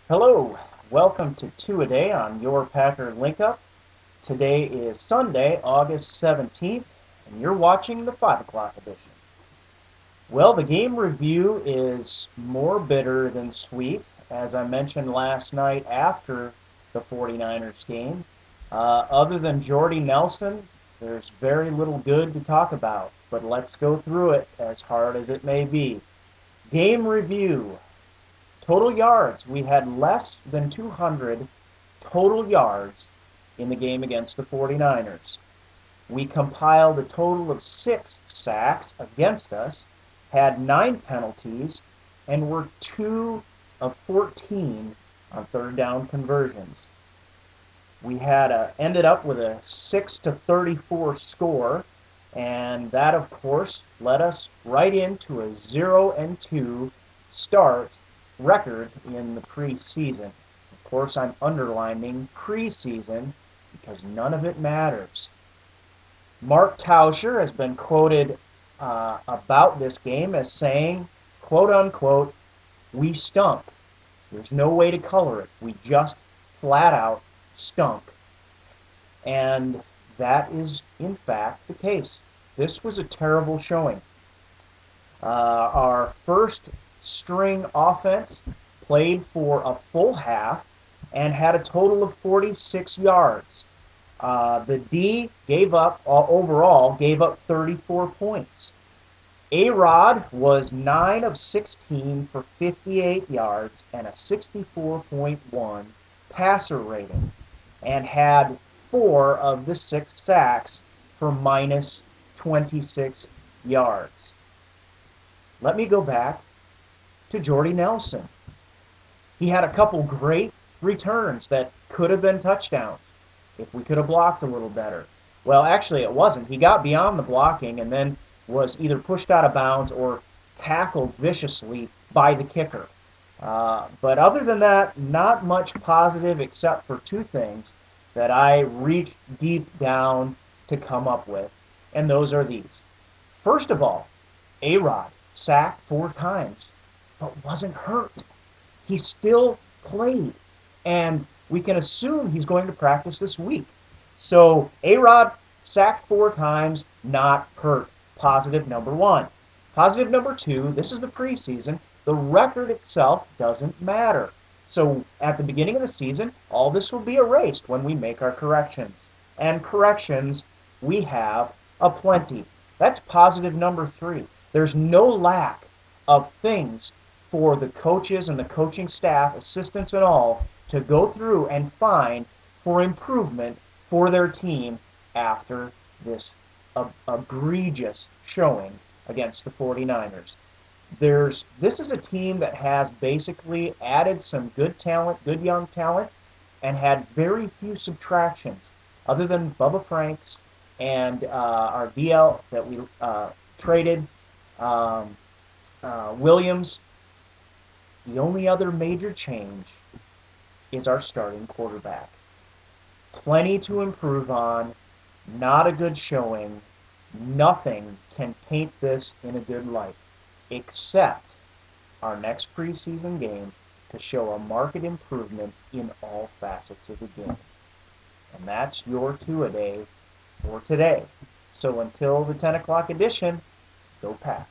Hello, welcome to Two-A-Day on your Packer Link Up. Today is Sunday, August 17th, and you're watching the 5 o'clock edition. Well, the game review is more bitter than sweet, as I mentioned last night after the 49ers game. Other than Jordy Nelson, there's very little good to talk about, but let's go through it as hard as it may be. Game review. Total yards, we had less than 200 total yards in the game against the 49ers. We compiled a total of 6 sacks against us, had 9 penalties, and were 2 of 14 on third down conversions. We ended up with a 6-34 score, and that, of course, led us right into a 0-2 start record in the preseason. Of course, I'm underlining preseason because none of it matters. Mark Tauscher has been quoted about this game as saying, quote unquote, "We stunk. There's no way to color it. We just flat out stunk." And that is, in fact, the case. This was a terrible showing. Our first string offense played for a full half and had a total of 46 yards. The D overall gave up 34 points. A-Rod was 9 of 16 for 58 yards and a 64.1 passer rating, and had 4 of the 6 sacks for minus 26 yards. Let me go back to Jordy Nelson. He had a couple great returns that could have been touchdowns if we could have blocked a little better. Well, actually it wasn't. He got beyond the blocking and then was either pushed out of bounds or tackled viciously by the kicker. But other than that, not much positive except for 2 things that I reached deep down to come up with, and those are these. First of all, A-Rod sacked 4 times, but wasn't hurt. He still played, and we can assume he's going to practice this week. So A-Rod sacked 4 times, not hurt. Positive number 1. Positive number 2, this is the preseason. The record itself doesn't matter. So at the beginning of the season, all this will be erased when we make our corrections. And corrections, we have aplenty. That's positive number 3. There's no lack of things for the coaches and the coaching staff, assistants and all, to go through and find for improvement for their team after this egregious showing against the 49ers. This is a team that has basically added some good talent, good young talent, and had very few subtractions, other than Bubba Franks and our DL that we traded, Williams. The only other major change is our starting quarterback. Plenty to improve on, not a good showing. Nothing can paint this in a good light, except our next preseason game to show a marked improvement in all facets of the game. And that's your Two-A-Day for today. So until the 10 o'clock edition, go Pack.